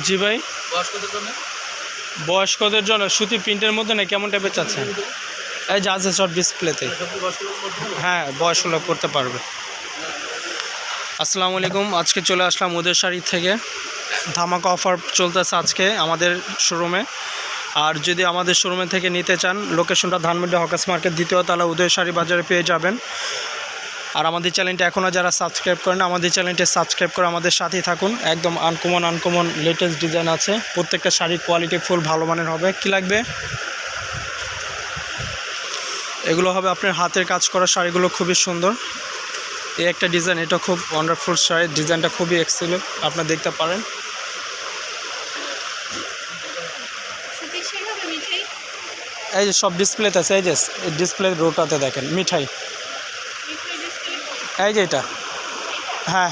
জি ভাই, বয়স্কদের জন্য সুতি প্রিন্টের মধ্যে না কেমন টাইপের চাচ্ছেন? এই যে আছে সব ডিসপ্লেতে, হ্যাঁ বয়স্ক লোক করতে পারবে। আসসালামু আলাইকুম, আজকে চলে আসলাম উদয় শাড়ি থেকে। ধামাকা অফার চলতেছে আজকে আমাদের শোরুমে। আর যদি আমাদের শোরুমে থেকে নিতে চান, লোকেশনটা ধানমন্ডি হকার্স মার্কেট, দ্বিতীয় তলা, উদয় শাড়ি বাজারে পেয়ে যাবেন। আর আমাদের চ্যানেলটা এখনও যারা সাবস্ক্রাইব করেন, আমাদের চ্যানেলটা সাবস্ক্রাইব করে আমাদের সাথেই থাকুন। একদম আনকমন লেটেস্ট ডিজাইন আছে, প্রত্যেকটা শাড়ির কোয়ালিটি ফুল ভালো মানের হবে। কি লাগবে? এগুলো হবে আপনার হাতের কাজ করা শাড়িগুলো, খুবই সুন্দর। এই একটা ডিজাইন, এটা খুব ওয়ান্ডারফুল শাড়ি, ডিজাইনটা খুবই এক্সেলেন্ট, আপনারা দেখতে পারেন। এই যে সব ডিসপ্লেতে আছে, এই যে ডিসপ্লে রোটাতে দেখেন মিঠাই, এই যে এটা, হ্যাঁ।